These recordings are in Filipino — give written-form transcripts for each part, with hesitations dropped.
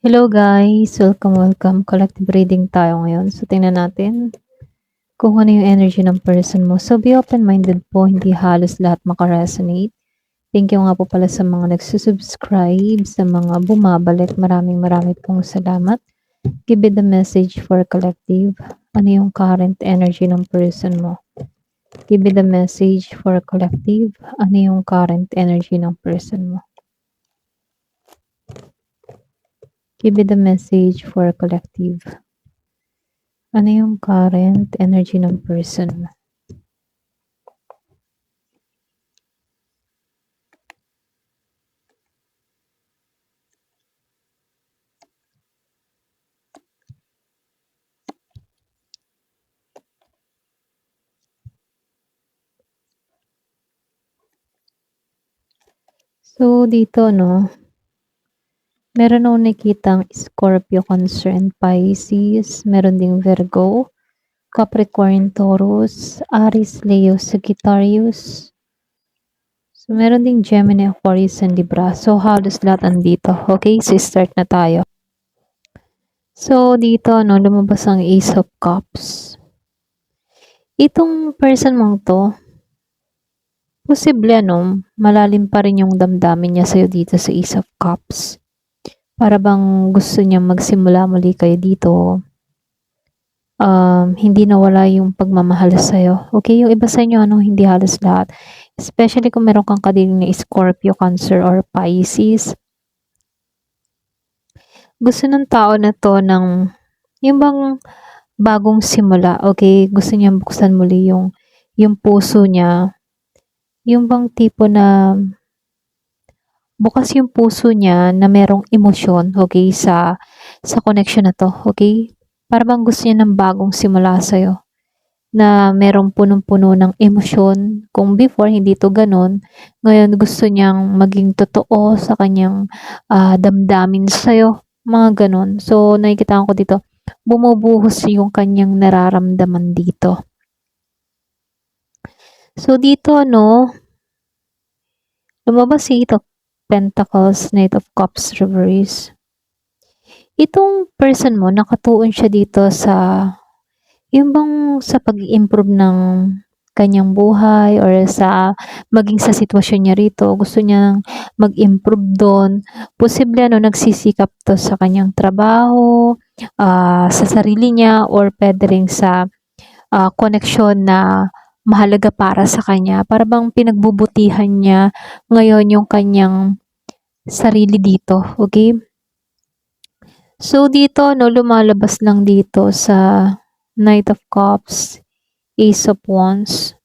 Hello guys! Welcome. Collective reading tayo ngayon. So, tingnan natin kung ano yung energy ng person mo. So, be open-minded po. Hindi halos lahat makaresonate. Thank you nga po pala sa mga nagsusubscribe, sa mga bumabalik. Maraming pong salamat. Give it the message for collective. Ano yung current energy ng person mo? Give it the message for collective. Ano yung current energy ng person mo? Give it the message for collective. Ano yung current energy ng person mo? So, dito, no, meron akong nakitang Scorpio, Cancer, and Pisces. Meron ding Virgo, Capricorn, Taurus, Aries, Leo, Sagittarius. So, meron ding Gemini, Aquarius, and Libra. So, halos lahat andito. Okay, so start na tayo. So, dito, no, lumabas ang Ace of Cups. Itong person mong to, posible, malalim pa rin yung damdamin niya sa'yo dito sa Ace of Cups. Para bang gusto niya magsimula muli kayo dito. Hindi nawala yung pagmamahal sa'yo. Okay, yung iba sa inyo, hindi halos lahat. Especially kung meron kang kadiling na Scorpio, Cancer, or Pisces. Gusto ng tao na to ng, yung bang bagong simula, okay? Gusto niya buksan muli yung puso niya. Yung bang tipo na bukas yung puso niya na merong emosyon, okay, sa connection na to, okay? Para bang gusto niya ng bagong simula sa'yo, na merong punong-puno ng emosyon. Kung before, hindi to ganun, ngayon gusto niyang maging totoo sa kanyang damdamin sa'yo, mga ganun. So, nakikita ko dito, bumubuhos yung kanyang nararamdaman dito. So, dito, lumabas si Eight of Pentacles, Knight of Cups, Reverse. Itong person mo, nakatuon siya dito sa, yung bang sa pag-improve ng kanyang buhay or sa maging sa sitwasyon niya rito, gusto niyang mag-improve doon. Posible nagsisikap to sa kanyang trabaho, sa sarili niya, or pwede rin sa connection na mahalaga para sa kanya. Para bang pinagbubutihan niya ngayon yung kanyang sarili dito, okay? So, dito, lumalabas lang dito sa Knight of Cups, Ace of Wands.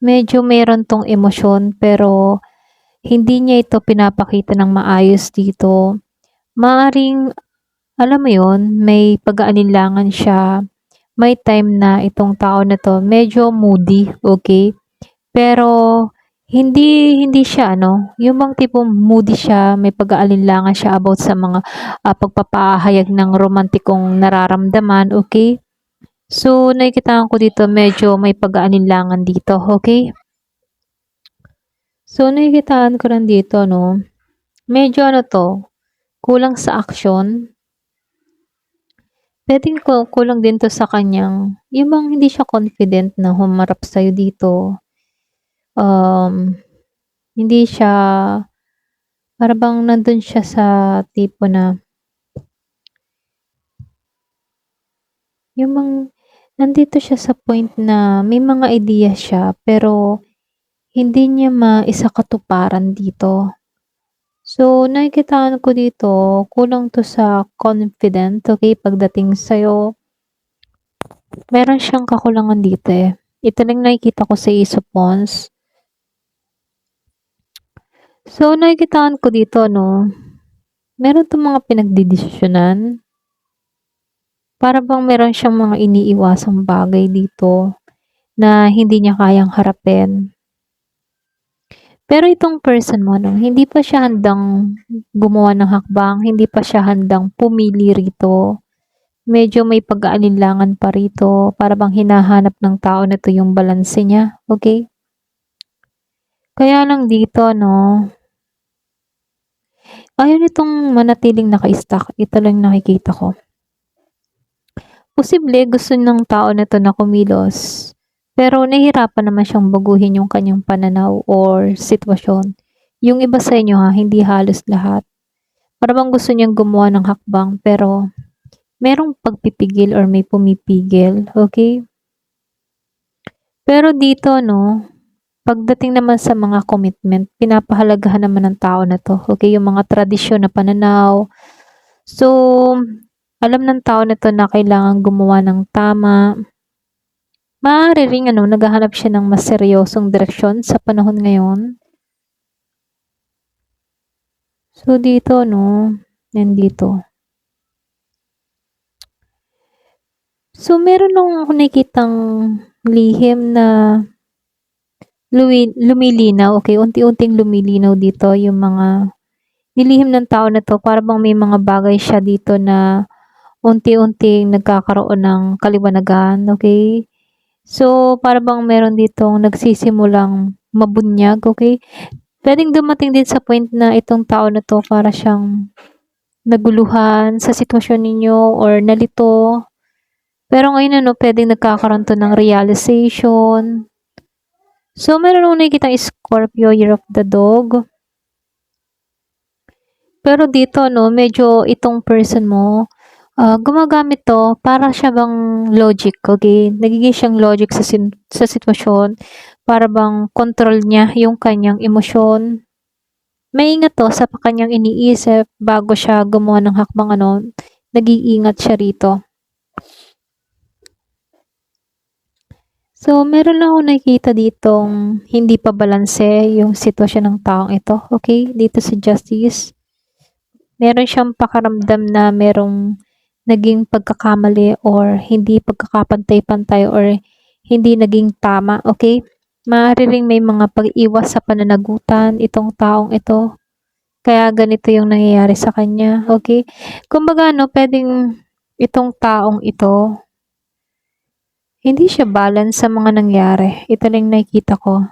Medyo meron tong emosyon pero hindi niya ito pinapakita ng maayos dito. Maaring, alam mo yon, may pag-aalinlangan siya. May time na itong tao na to medyo moody, okay? Pero hindi siya yung bang tipong moody siya, may pag-aalinlangan siya about sa mga pagpapahayag ng romantikong nararamdaman, okay? So, nakikita ko dito medyo may pag-aalinlangan dito, okay? So, nakikitaan ko rin dito, medyo kulang sa action. Pwedeng kulang din to sa kanyang, yung bang hindi siya confident na humarap sa'yo dito. Hindi siya, para bang nandun siya sa tipo na, yung bang, nandito siya sa point na may mga idea siya, pero hindi niya maisakatuparan dito. So, nakikitaan ko dito, kulang to sa confident, okay, pagdating sa'yo. Meron siyang kakulangan dito eh. Ito lang nakikita ko sa Ace of Wands. So, nakikitaan ko dito, meron itong mga pinagdidesisyonan. Para bang meron siyang mga iniiwasang bagay dito na hindi niya kayang harapin. Pero itong person mo, hindi pa siya handang gumawa ng hakbang, hindi pa siya handang pumili rito. Medyo may pag-aalinlangan pa rito, para bang hinahanap ng tao na to yung balanse niya, okay? Kaya lang dito, Ayaw nitong manatiling naka-stuck, ito lang nakikita ko. Posible gusto ng tao na 'to na kumilos, pero nahihirapan naman siyang baguhin yung kanyang pananaw or sitwasyon. Yung iba sa inyo ha, hindi halos lahat. Para bang gusto niyang gumawa ng hakbang pero merong pagpipigil or may pumipigil, okay? Pero dito 'no, pagdating naman sa mga commitment, pinapahalagahan naman ng tao na 'to, okay, yung mga tradisyon na pananaw. So, alam ng tao na 'to na kailangang gumawa ng tama. Maaari ring ano, naghahanap siya ng mas seryosong direksyon sa panahon ngayon. So, dito 'no, nandito. So, meron akong nakikitang lihim na lumilinaw, okay, unti-unting lumilinaw dito yung mga nilihim ng tao na 'to. Para bang may mga bagay siya dito na unti-unting nagkakaroon ng kaliwanagan, okay? So, para bang meron ditong nagsisimulang mabunyag, okay? Puwedeng dumating din sa point na itong tao na 'to para siyang naguluhan sa sitwasyon ninyo or nalito. Pero ngayon ano, puwedeng nagkakaroon 'to ng realization. So, meron akong nakikitang Scorpio, Year of the Dog. Pero dito 'no, medyo itong person mo, gumagamit 'to para siya bang logic, okay? Nagiging siyang logic sa sitwasyon para bang control niya yung kanyang emosyon. Maingat 'to sa kanyang iniisip bago siya gumawa ng hakbang ano, nag-iingat siya rito. So, meron lang akong nakikita ditong hindi pa balanse yung sitwasyon ng taong ito, okay? Dito sa Justice. Meron siyang pakaramdam na merong naging pagkakamali or hindi pagkakapantay-pantay or hindi naging tama, okay? Maaari ring may mga pag-iwas sa pananagutan itong taong ito. Kaya ganito yung nangyayari sa kanya, okay? Kumbaga no, pwedeng itong taong ito, hindi siya balance sa mga nangyari. Ito lang nakikita ko.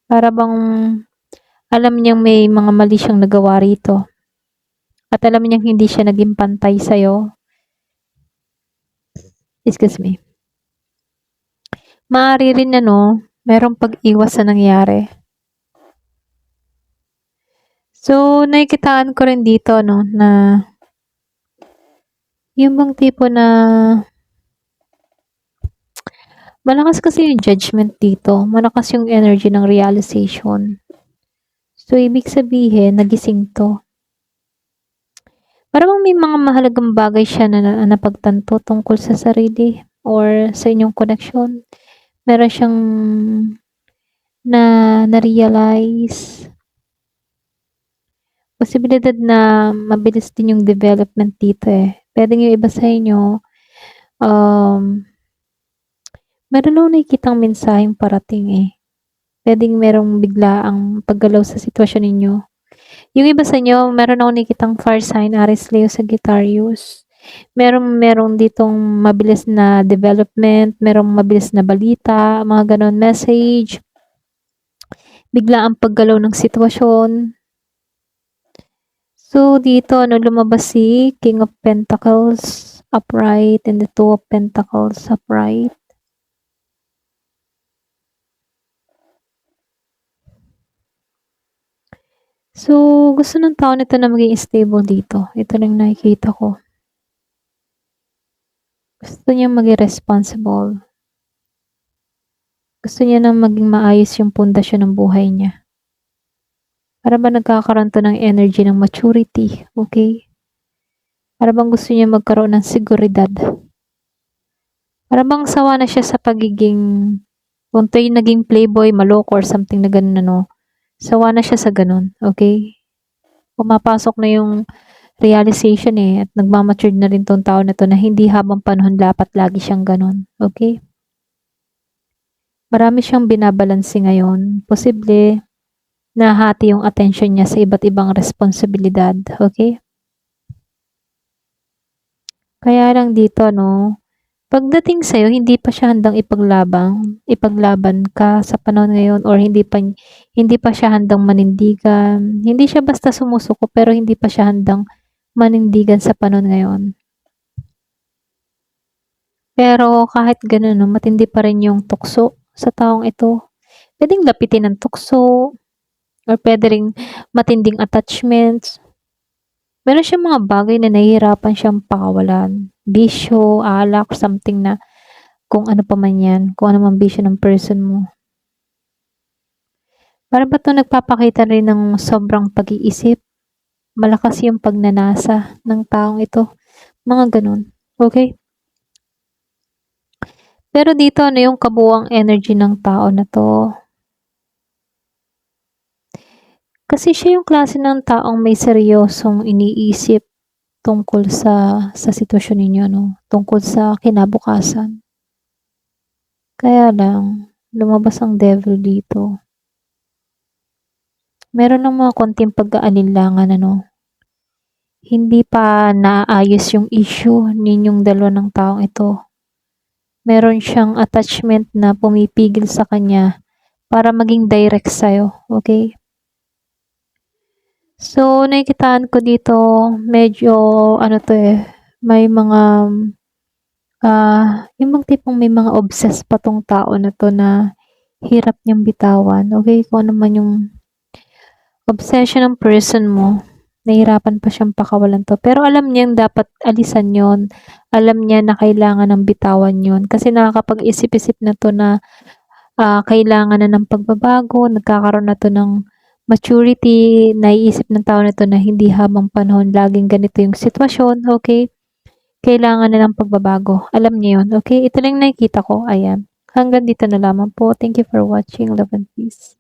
Para bang alam niyang may mga mali siyang nagawa rito. At alam niyang hindi siya naging pantay sa'yo. Excuse me. Maaari rin ano, merong pag-iwas sa nangyari. So, nakikitaan ko rin dito no, na yung bang tipo na malakas kasi yung judgment dito. Malakas yung energy ng realization. So, ibig sabihin, nagising to. Parang may mga mahalagang bagay siya na napagtanto tungkol sa sarili or sa inyong connection. Meron siyang na-realize. Posibilidad na mabilis din yung development dito eh. Pwedeng yung iba sa inyo, meron akong nakikitang mensaheng parating eh. Pwedeng merong biglaang paggalaw sa sitwasyon ninyo. Yung iba sa inyo, meron akong nakikitang fire sign, Aries, Leo, Sagittarius. Merong ditong mabilis na development, merong mabilis na balita, mga ganon message. Biglaang paggalaw ng sitwasyon. So, dito, ano, lumabas si King of Pentacles upright and the Two of Pentacles upright. So, gusto ng tao nito na maging stable dito. Ito lang nakikita ko. Gusto niya maging responsible. Gusto niya na maging maayos yung pundasyon ng buhay niya. Para ba nagkakaroon to ng energy ng maturity, okay? Para bang gusto niya magkaroon ng seguridad. Para bang sawa na siya sa pagiging, kung ito yung naging playboy, maloko or something na ganun ano, sawa na siya sa ganun, okay? Pumapasok na yung realization eh, at nagmamature na rin tong tao na to na hindi habang panahon dapat lagi siyang ganun, okay? Marami siyang binabalanse ngayon. Posible, nahati yung attention niya sa iba't ibang responsibilidad, okay? Kaya lang dito, no, Pagdating sa'yo hindi pa siya handang ipaglaban ka sa panahon ngayon or hindi pa siya handang manindigan. Hindi siya basta sumusuko pero hindi pa siya handang manindigan sa panahon ngayon. Pero kahit gano'n 'no, matindi pa rin yung tukso sa taong ito. Puwedeng lapitin ng tukso or puwede ring matinding attachments. Meron siyang mga bagay na nahihirapan siyang pakawalan, bisyo, alak, something na kung ano pa man 'yan, kung ano mang bisyo ng person mo. Para ba 'to nagpapakita rin ng sobrang pag-iisip, malakas yung pagnanasa ng taong ito, mga gano'n, okey? Pero dito ano yung kabuuang energy ng tao na 'to. Kasi siya yung klase ng taong may seryosong iniisip tungkol sa sitwasyon ninyo 'no, tungkol sa kinabukasan. Kaya lang, lumabas ang devil dito. Meron ng mga konting pag-aalinlangan ano, hindi pa naayos yung issue ninyong dalawa ng taong ito. Meron siyang attachment na pumipigil sa kanya para maging direct sa'yo, okay? So, nakikitaan ko dito medyo ano 'to, may mga, yung bang tipong may mga obsessed pa 'tong tao na 'to na hirap niyang bitawan, okay? Kung ano man yung obsession ng person mo, nahihirapan pa siyang pakawalan 'to. Pero alam niyang dapat alisan 'yon, alam niya na kailangan ng bitawan 'yon kasi nakakapag-isip-isip na 'to na, kailangan na ng pagbabago, nagkakaroon na 'to ng maturity, naiisip ng tao na 'to na hindi habang panahon laging ganito yung sitwasyon, okay? Kailangan na ng pagbabago, alam niya 'yun, okay? Ito lang nakikita ko, ayan. Hanggang dito na lamang po. Thank you for watching. Love and peace.